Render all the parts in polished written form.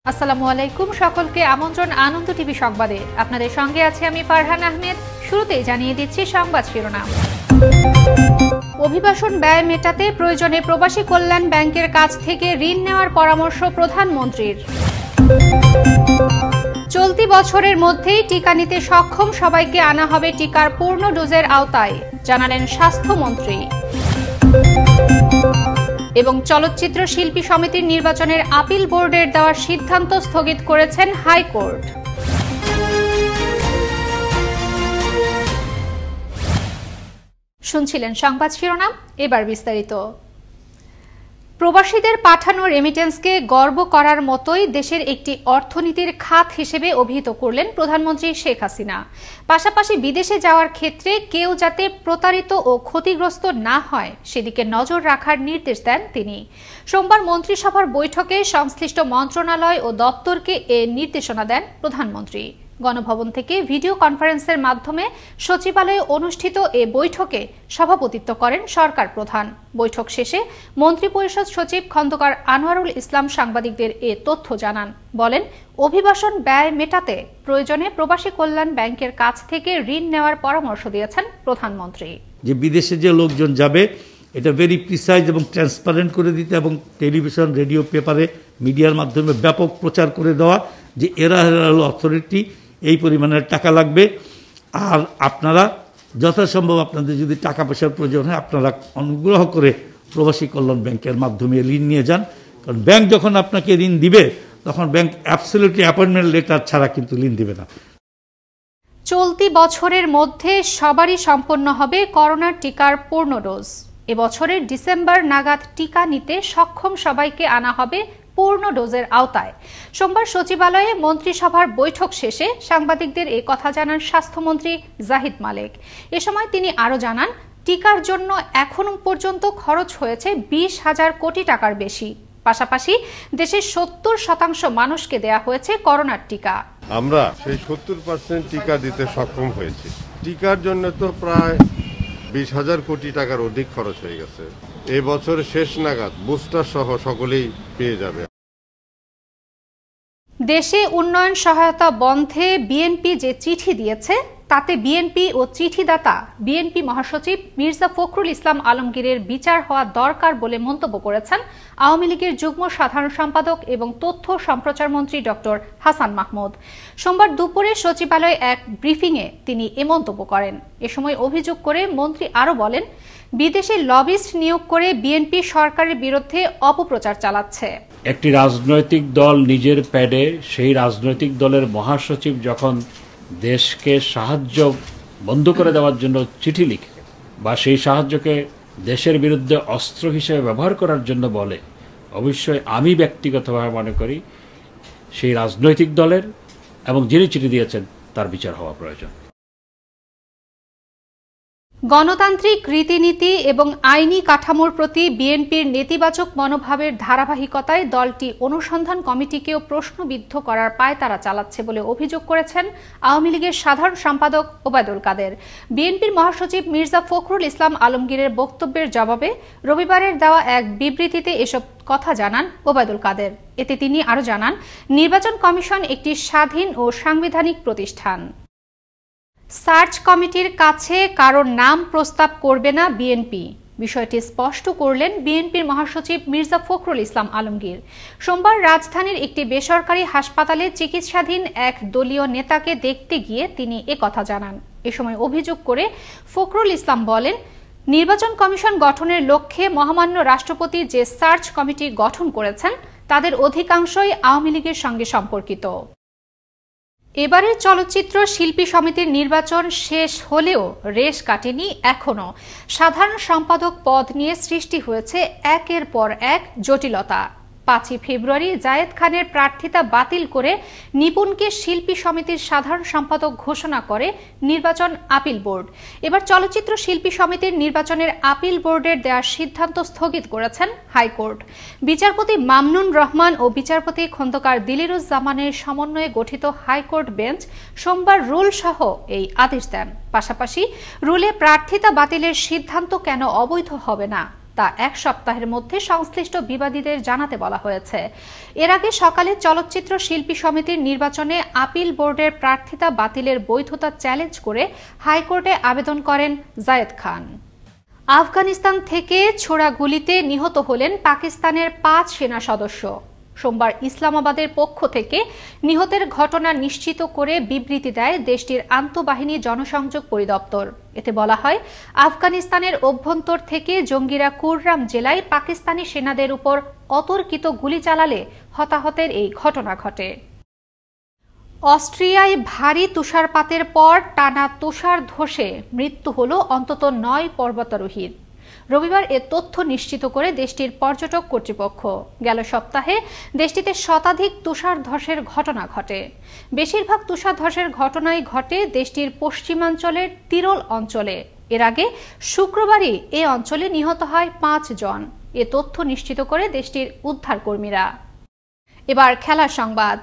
আসসালামু আলাইকুম, সকলকে আমন্ত্রণ আনন্দ টিভি সংবাদে। আপনাদের সঙ্গে আছি আমি ফারহান আহমেদ। শুরুতেই জানিয়ে দিচ্ছি সংবাদ শিরোনাম। অভিবাসন ব্যয় মেটাতে প্রয়োজনে প্রবাসী কল্যাণ ব্যাংকের কাছ থেকে ঋণ নেওয়ার পরামর্শ প্রধানমন্ত্রীর। চলতি বছরের মধ্যেই টিকা নিতে সক্ষম সবাইকে আনা হবে টিকার পূর্ণ ডোজের আওতায়, জানালেন স্বাস্থ্যমন্ত্রী। এবং চলচ্চিত্র শিল্পী সমিতির নির্বাচনের আপিল বোর্ডের দেওয়ার সিদ্ধান্ত স্থগিত করেছেন হাইকোর্ট। শুনছিলেন সংবাদ শিরোনাম, এবার বিস্তারিত। প্রবাসীদের পাঠানো রেমিটেন্সকে গর্ব করার মতোই দেশের একটি অর্থনীতির খাত হিসেবে অভিহিত করলেন প্রধানমন্ত্রী শেখ হাসিনা। পাশাপাশি বিদেশে যাওয়ার ক্ষেত্রে কেউ যাতে প্রতারিত ও ক্ষতিগ্রস্ত না হয় সেদিকে নজর রাখার নির্দেশ দেন তিনি। সোমবার মন্ত্রিসভার বৈঠকে সংশ্লিষ্ট মন্ত্রণালয় ও দপ্তরকে এ নির্দেশনা দেন প্রধানমন্ত্রী। গণভবন থেকে ভিডিও কনফারেন্সের মাধ্যমে সচিবালয়ে অনুষ্ঠিত এ বৈঠকে সভাপতিত্ব করেন সরকার প্রধান। বৈঠক শেষে মন্ত্রিপরিষদ সচিব খন্দকার আনোয়ারুল ইসলাম সাংবাদিকদের এ তথ্য জানান। বলেন, অভিবাসন ব্যয় মেটাতে প্রয়োজনে প্রবাসী কল্যাণ ব্যাংকের কাছ থেকে ঋণ নেওয়ার পরামর্শ দিয়েছেন প্রধানমন্ত্রী। যে বিদেশে যে লোকজন যাবে এটা ভেরি প্রিসাইজ এবং ট্রান্সপারেন্ট করে দিতে এবং টেলিভিশন, রেডিও, পেপারে, মিডিয়ার মাধ্যমে ব্যাপক প্রচার করে দেওয়া যে এরা হলো অথরিটি, এই পরিমাণের টাকা লাগবে। আর আপনারা যথাসম্ভব আপনাদের যদি টাকা পয়সার প্রয়োজন হয় আপনারা অনুগ্রহ করে প্রবাসী কল্যাণ ব্যাংকের মাধ্যমে ঋণ নিয়ে যান। কারণ ব্যাংক যখন আপনাকে ঋণ দিবে তখন ব্যাংক অ্যাবসলিউটলি অ্যাপয়েন্টমেন্ট লেটার ছাড়া কিন্তু ঋণ দিবে না। চলতি বছরের মধ্যে সবারই সম্পন্ন হবে করোনার টিকার পূর্ণ ডোজ। এবছরের ডিসেম্বর নাগাদ টিকা নিতে সক্ষম সবাইকে আনা হবে পূর্ণ ডোজের আওতায়। সোমবার সচিবালয়ে মন্ত্রিসভার বৈঠক শেষে সাংবাদিকদের এ কথা জানান স্বাস্থ্যমন্ত্রী জাহিদ মালেক। এ সময় তিনি আরও জানান, টিকার জন্য এখনো পর্যন্ত খরচ হয়েছে 20,000 কোটি টাকার বেশি। পাশাপাশি দেশের 70% মানুষকে দেয়া হয়েছে করোনার টিকা। আমরা সেই 70% টিকা দিতে সক্ষম হয়েছি। টিকার জন্য তো প্রায় 20,000 কোটি টাকার অধিক খরচ হয়ে গেছে। এই বছরের শেষ নাগাদ বুস্টার সহ সকলেই পেয়ে যাবে। দেশে উন্নয়ন সহায়তা বন্ধে বিএনপি যে চিঠি দিয়েছে তাতে বিএনপি ও চিঠিদাতা বিএনপি মহাসচিব মির্জা ফখরুল ইসলাম আলমগীরের বিচার হওয়া দরকার বলে মন্তব্য করেছেন আওয়ামী লীগের যুগ্ম সাধারণ সম্পাদক এবং তথ্য সম্প্রচার মন্ত্রী ডক্টর হাসান মাহমুদ। সোমবার দুপুরে সচিবালয়ে এক ব্রিফিংয়ে তিনি এ মন্তব্য করেন। এ সময় অভিযোগ করে মন্ত্রী আরও বলেন, বিদেশে লবিস্ট নিয়োগ করে বিএনপি সরকারের বিরুদ্ধে অপপ্রচার চালাচ্ছে। একটি রাজনৈতিক দল নিজের প্যাডে সেই রাজনৈতিক দলের মহাসচিব যখন দেশকে সাহায্য বন্ধ করে দেওয়ার জন্য চিঠি লিখে বা সেই সাহায্যকে দেশের বিরুদ্ধে অস্ত্র হিসেবে ব্যবহার করার জন্য বলে, অবশ্যই আমি ব্যক্তিগতভাবে মনে করি সেই রাজনৈতিক দলের এবং যিনি চিঠি দিয়েছেন তার বিচার হওয়া প্রয়োজন। গণতান্ত্রিক রীতিনীতি এবং আইনি কাঠামোর প্রতি বিএনপির নেতিবাচক মনোভাবের ধারাবাহিকতায় দলটি অনুসন্ধান কমিটিকেও প্রশ্নবিদ্ধ করার পায়তারা চালাচ্ছে বলে অভিযোগ করেছেন আওয়ামী লীগের সাধারণ সম্পাদক ওবায়দুল কাদের। বিএনপির মহাসচিব মির্জা ফখরুল ইসলাম আলমগীরের বক্তব্যের জবাবে রবিবারের দেওয়া এক বিবৃতিতে এসব কথা জানান ওবায়দুল কাদের। এতে তিনি আরও জানান, নির্বাচন কমিশন একটি স্বাধীন ও সাংবিধানিক প্রতিষ্ঠান। সার্চ কমিটির কাছে কারোর নাম প্রস্তাব করবে না বিএনপি, বিষয়টি স্পষ্ট করলেন বিএনপির মহাসচিব মির্জা ফখরুল ইসলাম আলমগীর। সোমবার রাজধানীর একটি বেসরকারি হাসপাতালে চিকিৎসাধীন এক দলীয় নেতাকে দেখতে গিয়ে তিনি কথা জানান। এ সময় অভিযোগ করে ফখরুল ইসলাম বলেন, নির্বাচন কমিশন গঠনের লক্ষ্যে মহামান্য রাষ্ট্রপতি যে সার্চ কমিটি গঠন করেছেন তাদের অধিকাংশই আওয়ামী লীগের সঙ্গে সম্পর্কিত। এবারের চলচ্চিত্র শিল্পী সমিতির নির্বাচন শেষ হলেও রেশ কাটেনি এখনো। সাধারণ সম্পাদক পদ নিয়ে সৃষ্টি হয়েছে একের পর এক জটিলতা। 5 ফেব্রুয়ারি জায়েদ খানের প্রার্থিতা বাতিল করে নিপুণকে শিল্পী সমিতির সাধারণ সম্পাদক ঘোষণা করে নির্বাচন আপিল বোর্ড। এবার চলচ্চিত্র শিল্পী সমিতির নির্বাচনের আপিল বোর্ডের দেওয়ার সিদ্ধান্ত স্থগিত করেছেন হাইকোর্ট। বিচারপতি মামনুন রহমান ও বিচারপতি খন্দকার দিলিরুজ্জামানের সমন্বয়ে গঠিত হাইকোর্ট বেঞ্চ সোমবার রুল সহ এই আদেশ দেন। পাশাপাশি রুলে প্রার্থিতা বাতিলের সিদ্ধান্ত কেন অবৈধ হবে না তা 1 সপ্তাহের মধ্যে সংশ্লিষ্ট বিবাদীদের জানাতে বলা হয়েছে। এর আগে সকালে চলচ্চিত্র শিল্পী সমিতির নির্বাচনে আপিল বোর্ডের প্রার্থিতা বাতিলের বৈধতা চ্যালেঞ্জ করে হাইকোর্টে আবেদন করেন জায়েদ খান। আফগানিস্তান থেকে ছোড়া গুলিতে নিহত হলেন পাকিস্তানের 5 সেনা সদস্য। সোমবার ইসলামাবাদের পক্ষ থেকে নিহতের ঘটনা নিশ্চিত করে বিবৃতি দেয় দেশটির আন্তঃবাহিনী জনসংযোগ পরিদপ্তর। এতে বলা হয়, আফগানিস্তানের অভ্যন্তর থেকে জঙ্গিরা কুররাম জেলায় পাকিস্তানি সেনাদের উপর অতর্কিত গুলি চালালে হতাহতের এই ঘটনা ঘটে। অস্ট্রিয়ায় ভারী তুষারপাতের পর টানা তুষার ধসে মৃত্যু হল অন্তত 9 পর্বতারোহীর। রবিবার এ তথ্য নিশ্চিত করে দেশটির পর্যটক কর্তৃপক্ষ। গেল সপ্তাহে দেশটিতে শতাধিক তুষার ধসের ঘটনা ঘটে। বেশিরভাগ তুষার ধসের ঘটনাই ঘটে দেশটির পশ্চিমাঞ্চলের তিরোল অঞ্চলে। এর আগে শুক্রবারই এ অঞ্চলে নিহত হয় 5 জন। এ তথ্য নিশ্চিত করে দেশটির উদ্ধারকর্মীরা। এবার খেলার সংবাদ।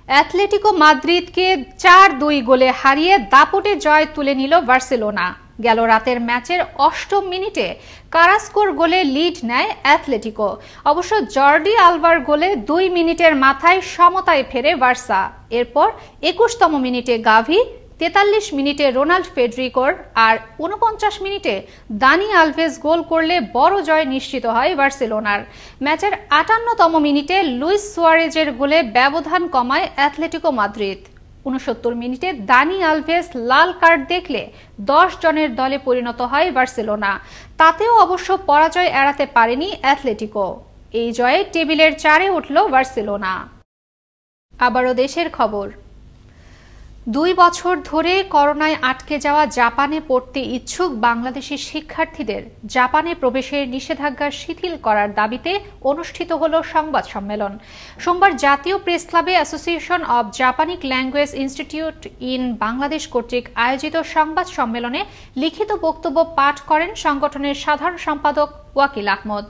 অ্যাথলেটিকো মাদ্রিদকে 4-2 গোলে হারিয়ে দাপটে জয় তুলে নিল বার্সেলোনা। গেল রাতের ম্যাচের 8ম মিনিটে কারাস্কোর গোলে লিড নেয় অ্যাথলেটিকো। অবশ্য জর্ডি আলবার গোলে 2 মিনিটের মাথায় সমতায় ফেরে বার্সা। এরপর 21তম মিনিটে গাভি, 43 মিনিটে রোনাল্ড ফেডরিকোর আর 49 মিনিটে দানি আলভেজ গোল করলে বড় জয় নিশ্চিত হয় বার্সেলোনার। ম্যাচের 58তম মিনিটে লুইস সুয়ারেজের গোলে ব্যবধান কমায় অ্যাথলেটিকো মাদ্রিদ। 69 মিনিটে দানি আলভেজ লাল কার্ড দেখলে 10 জনের দলে পরিণত হয় বার্সেলোনা। তাতেও অবশ্য পরাজয় এড়াতে পারেনি অ্যাথলেটিকো। এই জয়ে টেবিলের 4-এ উঠল বার্সেলোনা। আবারও দেশের খবর। 2 বছর ধরে করোনায় আটকে যাওয়া জাপানে পড়তে ইচ্ছুক বাংলাদেশি শিক্ষার্থীদের জাপানে প্রবেশের নিষেধাজ্ঞা শিথিল করার দাবিতে অনুষ্ঠিত হল সংবাদ সম্মেলন। সোমবার জাতীয় প্রেস ক্লাবে association of Japanese language institute in Bangladesh কর্তৃক আয়োজিত সংবাদ সম্মেলনে লিখিত বক্তব্য পাঠ করেন সংগঠনের সাধারণ সম্পাদক ওয়াকিল আহমদ।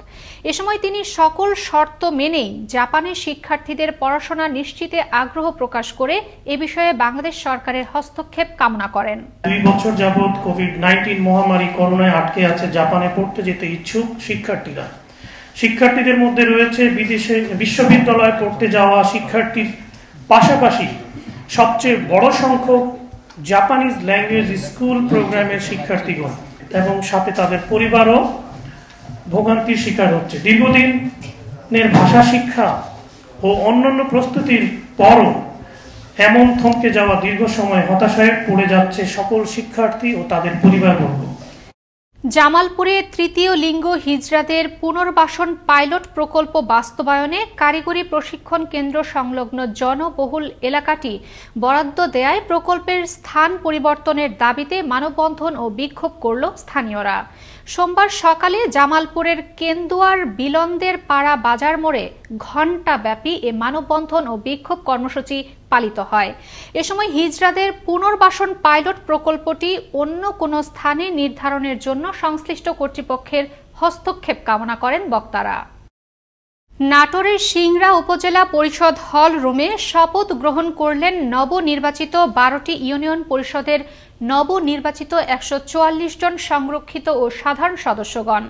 এ সময় তিনি সকল শর্ত মেনেই জাপানের শিক্ষার্থীদের পড়াশোনা নিশ্চিতে আগ্রহ প্রকাশ করে এ বিষয়ে বাংলাদেশ সরকারের হস্তক্ষেপ কামনা করেন। 2 বছর যাবৎ কোভিড-19 মহামারী করোনায় আটকে আছে জাপানে পড়তে যেতে ইচ্ছুক শিক্ষার্থীরা। শিক্ষার্থীদের মধ্যে রয়েছে বিদেশে বিশ্ববিদ্যালয়ে পড়তে যাওয়া শিক্ষার্থীর পাশাপাশি সবচেয়ে বড় সংখ্যক জাপানিজ ল্যাঙ্গুয়েজ স্কুল প্রোগ্রামের শিক্ষার্থীগণ এবং সাথে তাদের পরিবারও ভোগান্তির শিকার হচ্ছে। দীর্ঘদিনের ভাষা শিক্ষা ও অন্যান্য প্রস্তুতির পরও এমন থমকে যাওয়া দীর্ঘ সময় হতাশায় পড়ে যাচ্ছে সকল শিক্ষার্থী ও তাদের পরিবারবর্গ। জামালপুরে তৃতীয় লিঙ্গ হিজড়াদের পুনর্বাসন পাইলট প্রকল্প বাস্তবায়নে কারিগরি প্রশিক্ষণ কেন্দ্র সংলগ্ন জনবহুল এলাকাটি বরাদ্দ দেয়ায় প্রকল্পের স্থান পরিবর্তনের দাবিতে মানববন্ধন ও বিক্ষোভ করল স্থানীয়রা। সোমবার সকালে জামালপুরের কেন্দুয়ার বিলন্দের পাড়া বাজার মোড়ে ঘণ্টাব্যাপী এ মানববন্ধন ও বিক্ষোভ কর্মসূচি পালিত হয়। এ সময় হিজড়াদের পুনর্বাসন পাইলট প্রকল্পটি অন্য কোনো স্থানে নির্ধারণের জন্য সংশ্লিষ্ট কর্তৃপক্ষের হস্তক্ষেপ কামনা করেন বক্তারা। নাটোরের সিংড়া উপজেলা পরিষদ হল রুমে শপথ গ্রহণ করলেন নবনির্বাচিত 12টি ইউনিয়ন পরিষদের নবনির্বাচিত 144 জন সংরক্ষিত ও সাধারণ সদস্যগণ।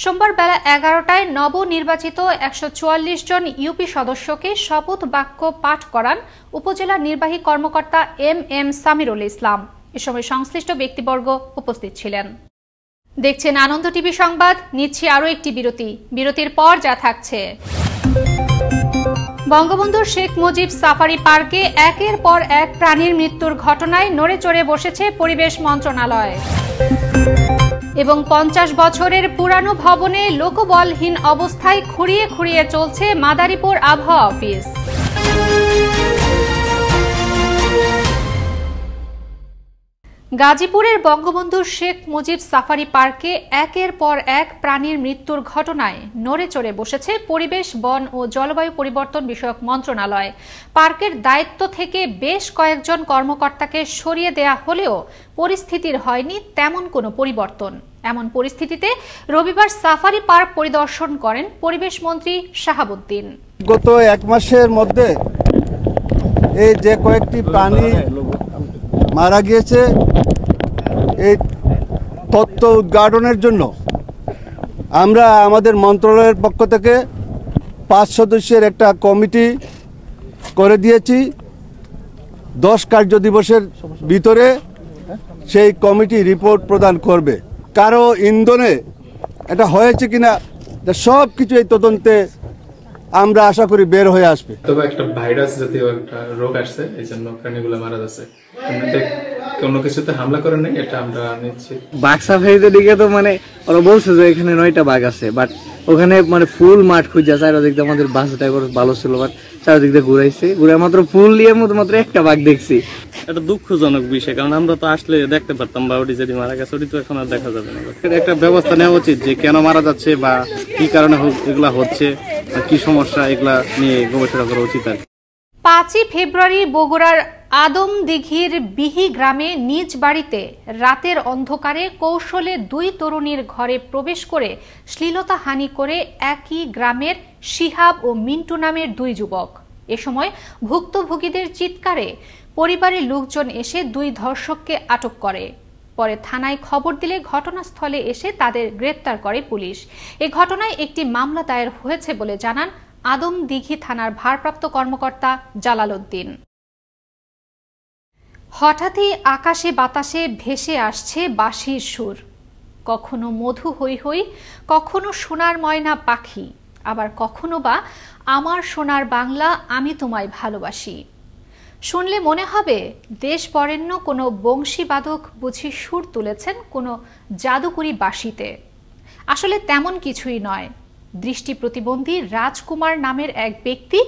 সোমবার বেলা 11টায় নবনির্বাচিত 144 জন ইউপি সদস্যকে শপথ বাক্য পাঠ করান উপজেলা নির্বাহী কর্মকর্তা এম সামিরুল ইসলাম। এ সময় সংশ্লিষ্ট ব্যক্তিবর্গ উপস্থিত ছিলেন। দেখছেন আনন্দ টিভি সংবাদ। নিচ্ছি আরও একটি বিরতি। বিরতির পর যা থাকছে: বঙ্গবন্ধু শেখ মুজিব সাফারি পার্কে একের পর এক প্রাণীর মৃত্যুর ঘটনায় নড়ে চড়ে বসেছে পরিবেশ মন্ত্রণালয় এবং 50 বছরের পুরানো ভবনে লোকবলহীন অবস্থায় খুঁড়িয়ে খুঁড়িয়ে চলছে মাদারীপুর আবহাওয়া অফিস। গাজীপুরের বঙ্গবন্ধু শেখ মুজিব সাফারি পার্কে একের পর এক প্রাণীর মৃত্যুর ঘটনায় নড়ে চড়ে বসেছে পরিবেশ, বন ও জলবায়ু পরিবর্তন বিষয়ক মন্ত্রণালয়। পার্কের দায়িত্ব থেকে বেশ কয়েকজন কর্মকর্তাকে সরিয়ে দেয়া হলেও পরিস্থিতির হয়নি তেমন কোনো পরিবর্তন। এমন পরিস্থিতিতে রবিবার সাফারি পার্ক পরিদর্শন করেন পরিবেশ মন্ত্রী শাহাবুদ্দিন। গত 1 মাসের মধ্যে এই যে কয়েকটি প্রাণী মারা গিয়েছে এই তথ্য উদ্ঘাটনের জন্য আমরা আমাদের মন্ত্রণালয়ের পক্ষ থেকে 5 সদস্যের একটা কমিটি করে দিয়েছি। 10 কার্য দিবসের ভিতরে সেই কমিটি রিপোর্ট প্রদান করবে। কারো ইন্ধনে এটা হয়েছে কিনা সব কিছু এই তদন্তে আমরা আশা করি বের হয়ে আসবে। তবে একটা ভাইরাস জাতীয় একটা রোগ আসছে, এই জন্য প্রাণীগুলো মারা যাচ্ছে। কোনো কিছুতে হামলা করে নাই, এটা আমরা নিচ্ছি। বাঘ সাফারিতে দিকে তো মানে ওরা বলছে যে এখানে 9টা বাঘ আছে, বাট ওখানে মানে ফুল মাঠ খুঁজে চারিদিক দিয়ে আমাদের বাস ড্রাইভার ভালো ছিল, বাট চারিদিক দিয়ে ঘুরে মাত্র ফুল দিয়ে মাত্র একটা বাঘ দেখছি। এটা দুঃখজনক বিষয়, কারণ আমরা তো আসলে দেখতে পারতাম বা ওটি যদি মারা গেছে, ওটি তো এখন আর দেখা যাবে না। একটা ব্যবস্থা নেওয়া উচিত যে কেন মারা যাচ্ছে বা কি কারণে এগুলা হচ্ছে, কি সমস্যা, এগুলা নিয়ে গবেষণা করা উচিত। আর 5ই ফেব্রুয়ারি বগুড়ার আদমদিঘির বিহি গ্রামে নিজ বাড়িতে রাতের অন্ধকারে কৌশলে 2 তরুণীর ঘরে প্রবেশ করে শ্লীলতাহানি করে একই গ্রামের শিহাব ও মিন্টু নামের 2 যুবক। এ সময় ভুক্তভোগীদের চিৎকারে পরিবারের লোকজন এসে 2 ধর্ষককে আটক করে। পরে থানায় খবর দিলে ঘটনাস্থলে এসে তাদের গ্রেপ্তার করে পুলিশ। এ ঘটনায় একটি মামলা দায়ের হয়েছে বলে জানান আদমদিঘি থানার ভারপ্রাপ্ত কর্মকর্তা জালাল উদ্দিন। হঠাৎই আকাশে বাতাসে ভেসে আসছে বাঁশির সুর, কখনো মধু হই হই, কখনো সোনার ময়না পাখি, আবার কখনো বা আমার সোনার বাংলা আমি তোমায় ভালোবাসি। শুনলে মনে হবে দেশ বরেণ্য কোনো বংশীবাদক বুঝি সুর তুলেছেন কোনো জাদুকরি বাঁশিতে। আসলে তেমন কিছুই নয়। দৃষ্টি প্রতিবন্ধী রাজকুমার নামের এক ব্যক্তি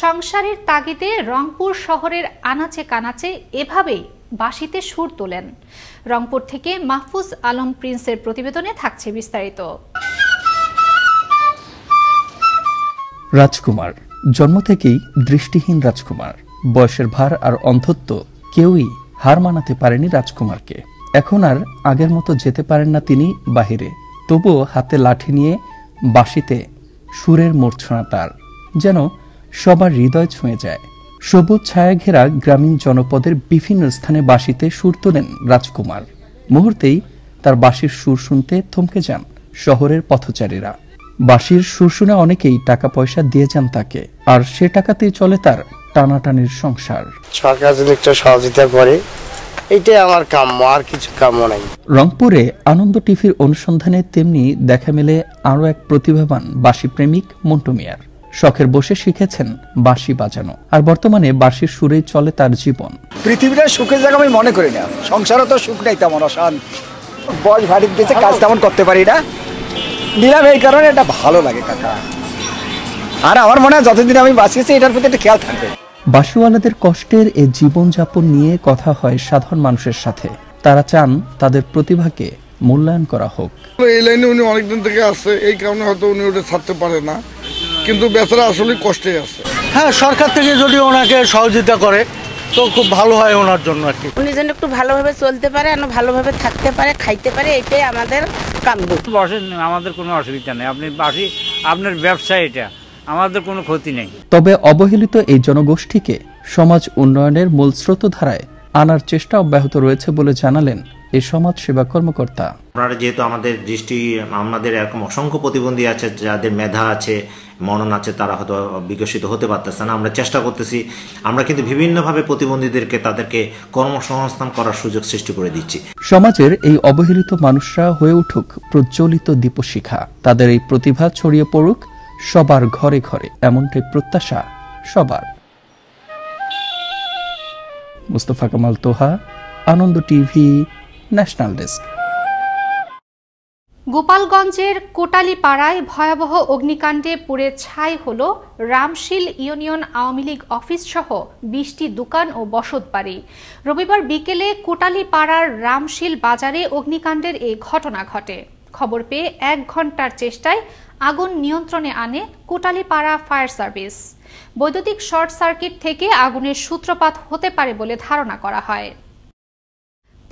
সংসারের তাগিদে রংপুর শহরের আনাচে কানাচে এভাবেই বাঁশিতে সুর তোলেন। রংপুর থেকে মাহফুজ আলম প্রিন্সের প্রতিবেদনে থাকছে বিস্তারিত। রাজকুমার জন্ম থেকেই দৃষ্টিহীন রাজকুমার, বয়সের ভার আর অন্ধত্ব কেউই হার মানাতে পারেনি রাজকুমারকে। এখন আর আগের মতো যেতে পারেন না তিনি বাহিরে, তবুও হাতে লাঠি নিয়ে বাঁশিতে সুরের মূর্ছনা তার যেন সবার হৃদয় ছুঁয়ে যায়। সবুজ ছায়া ঘেরা গ্রামীণ জনপদের বিভিন্ন স্থানে বাঁশিতে সুর তোলেন রাজকুমার। মুহূর্তেই তার বাঁশির সুর শুনতে থমকে যান শহরের পথচারীরা। বাঁশির সুর শুনে অনেকেই টাকা পয়সা দিয়ে যান তাকে, আর সে টাকাতেই চলে তার টানাটানির সংসার। সরকার যদি একটু সহযোগিতা করে এটাই আমার কাম্য, আর কিছু কাম্য নাই। রংপুরে আনন্দ টিভির অনুসন্ধানে তেমনি দেখা মেলে আরো এক প্রতিভাবান বাঁশি প্রেমিক মন্টু মিয়ার। শখের বসে শিখেছেন বাঁশি বাজানো, আর বর্তমানে বাঁশির সুরেই চলে তার জীবন। পৃথিবীটা সুখের জায়গা আমি মনে করি না, সংসারও তো সুখ নেই তেমন, অশান্তি, বয়স ভারী দিয়েছে, কাজ তেমন করতে পারি না, নিলাম এই কারণে এটা ভালো লাগে কাকা। আর আমার মনে হয় যতদিন আমি বাঁচিয়েছি এটার প্রতি একটা খেয়াল থাকবে। বাঁশিওয়ালাদের কষ্টের এই জীবনযাপন নিয়ে কথা হয় সাধারণ মানুষের সাথে। তারা চান তাদের প্রতিভাকে মূল্যায়ন করা হোক। এই লাইনে উনি অনেকদিন থেকে আছে, এই কারণে হয়তো উনি ওটা ছাড়তে পারে না, কিন্তু বেচারা আসলে কষ্টে আছে। হ্যাঁ, সরকার থেকে যদি ওনাকে সহযোগিতা করে তো খুব ভালো হয় ওনার জন্য আর কি। উনি যেন একটু ভালোভাবে চলতে পারে, ভালোভাবে থাকতে পারে, খাইতে পারে, এটাই আমাদের কাম্য। আমাদের কোনো অসুবিধা নেই, আপনি বাঁশি আপনার ব্যবসা, এটা আমাদের কোনো ক্ষতি নেই। তবে অবহেলিত এই জনগোষ্ঠীকে সমাজ উন্নয়নের মূল স্রোতধারায় আনার চেষ্টা অব্যাহত রয়েছে বলে জানালেন এই সমাজ সেবা কর্মকর্তা। আপনারা যেহেতু আমাদের এরকম অসংখ্য প্রতিবন্ধী আছে, যাদের মেধা আছে, মনন আছে, তারা হয়তো বিকশিত হতে পারতেছে না। আমরা চেষ্টা করতেছি, আমরা কিন্তু বিভিন্নভাবে প্রতিবন্ধীদেরকে তাদেরকে কর্মসংস্থান করার সুযোগ সৃষ্টি করে দিচ্ছি। সমাজের এই অবহেলিত মানুষরা হয়ে উঠুক প্রজ্বলিত দীপশিখা, তাদের এই প্রতিভা ছড়িয়ে পড়ুক সবার ঘরে ঘরে, এমনটাই প্রত্যাশা সবার। মুস্তফা কামাল তোহা, আনন্দ টিভি, ন্যাশনাল ডেস্ক। গোপালগঞ্জের কোটালীপাড়ায় ভয়াবহ অগ্নিকাণ্ডে পুড়ে ছাই হল রামশীল ইউনিয়ন আওয়ামী লীগ অফিস সহ 20টি দোকান ও বসতবাড়ি। রবিবার বিকেলে কোটালীপাড়ার রামশীল বাজারে অগ্নিকাণ্ডের এই ঘটনা ঘটে। খবর পেয়ে 1 ঘন্টার চেষ্টায় আগুন নিয়ন্ত্রণে আনে কোটালীপাড়া ফায়ার সার্ভিস। বৈদ্যুতিক শর্ট সার্কিট থেকে আগুনের সূত্রপাত হতে পারে বলে ধারণা করা হয়।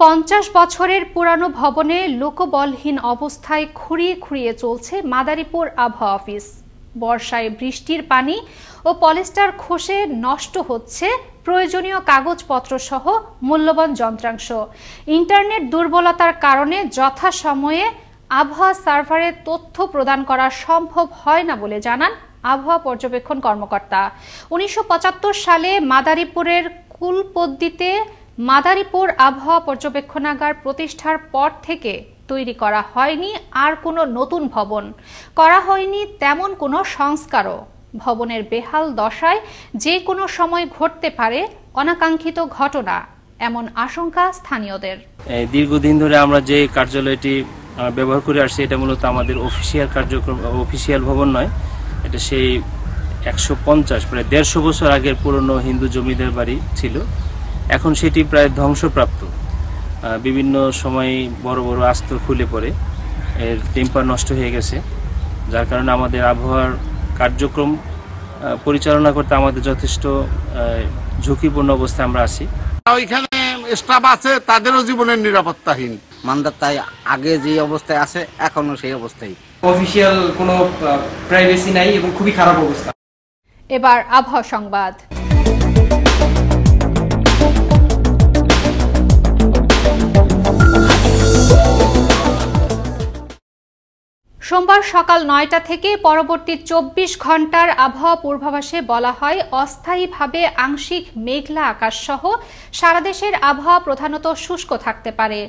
50 বছরের পুরানো ভবনে লোকবলহীন অবস্থায় খুঁড়িয়ে খুঁড়িয়ে চলছে মাদারীপুর আবহাওয়া অফিস। বর্ষায় বৃষ্টির পানি ও পলিস্টার খসে নষ্ট হচ্ছে প্রয়োজনীয় কাগজপত্র সহ মূল্যবান যন্ত্রাংশ। ইন্টারনেট দুর্বলতার কারণে যথাসময়ে আবহাওয়া সার্ভারে তথ্য প্রদান করা সম্ভব হয় না বলে জানান আবহাওয়া পর্যবেক্ষণ কর্মকর্তা। 1975 সালে মাদারীপুরের কুলপদ্দিতে মাদারীপুর আবহাওয়া পর্যবেক্ষণাগার প্রতিষ্ঠার পর থেকে তৈরি করা হয়নি আর কোনো নতুন ভবন, করা হয়নি তেমন কোনো সংস্কারও। ভবনের বেহাল দশায় যে কোনো সময় ঘটতে পারে অনাকাঙ্ক্ষিত ঘটনা, এমন আশঙ্কা স্থানীয়দের। দীর্ঘদিন ধরে আমরা যে কার্যালয়টি ব্যবহার করে আসছি এটা মূলত আমাদের অফিসিয়াল কার্যক্রম, অফিসিয়াল ভবন নয়, এটা সেই 150 প্রায় 150 বছর আগের পুরনো হিন্দু জমিদার বাড়ি ছিল। এখন সেটি প্রায় ধ্বংসপ্রাপ্ত। বিভিন্ন সময় বড় বড় আস্তর খুলে পড়ে এর টেম্পার নষ্ট হয়ে গেছে, যার কারণে আমাদের আবহাওয়ার কার্যক্রম পরিচালনা করতে আমাদের যথেষ্ট ঝুঁকিপূর্ণ অবস্থায় আমরা আছি। ওইখানে স্টাফ আছে, তাদেরও জীবনের নিরাপত্তাহীন। মান্দার তাই আগে যে অবস্থায় আছে এখনো সেই অবস্থায়। অফিসিয়াল কোনো প্রাইভেসি নাই এবং খুবই খারাপ অবস্থা। এবার আবহাওয়া সংবাদ। সোমবার সকাল 9টা থেকে পরবর্তী 24 ঘন্টার আবহাওয়া পূর্বাভাসে বলা হয় অস্থায়ীভাবে আংশিক মেঘলা আকাশ সহ সারা দেশের আবহাওয়া প্রধানত শুষ্ক থাকতে পারে।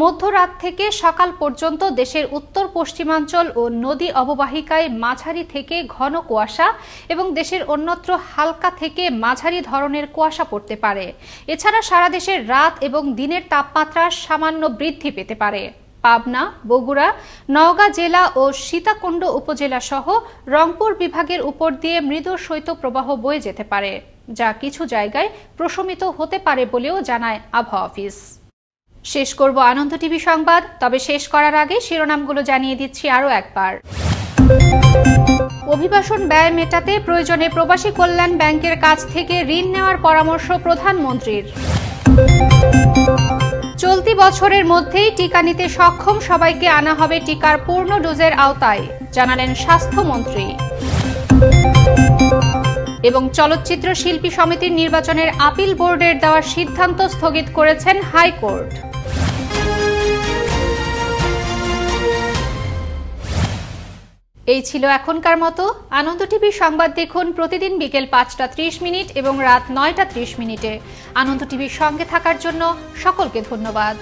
মধ্যরাত থেকে সকাল পর্যন্ত দেশের উত্তর পশ্চিমাঞ্চল ও নদী অববাহিকায় মাঝারি থেকে ঘন কুয়াশা এবং দেশের অন্যত্র হালকা থেকে মাঝারি ধরনের কুয়াশা পড়তে পারে। এছাড়া সারা দেশের রাত এবং দিনের তাপমাত্রা সামান্য বৃদ্ধি পেতে পারে। পাবনা, বগুড়া, নওগাঁ জেলা ও সীতাকুণ্ড উপজেলা সহ রংপুর বিভাগের উপর দিয়ে মৃদু শৈত্যপ্রবাহ বয়ে যেতে পারে, যা কিছু জায়গায় প্রশমিত হতে পারে বলেও জানায় আবহাওয়া অফিস। শেষ করব আনন্দ টিভি সংবাদ, তবে শেষ করার আগে শিরোনামগুলো জানিয়ে দিচ্ছি আরও একবার। অভিবাসন ব্যয় মেটাতে প্রয়োজনে প্রবাসী কল্যাণ ব্যাংকের কাছ থেকে ঋণ নেওয়ার পরামর্শ প্রধানমন্ত্রীর। চলতি বছরের মধ্যেই টিকা নিতে সক্ষম সবাইকে আনা হবে টিকার পূর্ণ ডোজের আওতায়, জানালেন স্বাস্থ্যমন্ত্রী। এবং চলচ্চিত্র শিল্পী সমিতির নির্বাচনের আপিল বোর্ডের দেওয়া সিদ্ধান্ত স্থগিত করেছেন হাইকোর্ট। এই ছিল এখনকার মতো। আনন্দ টিভি সংবাদ দেখুন প্রতিদিন বিকেল 5টা30 এবং রাত 9টা30। আনন্দ টিভির সঙ্গে থাকার জন্য সকলকে ধন্যবাদ।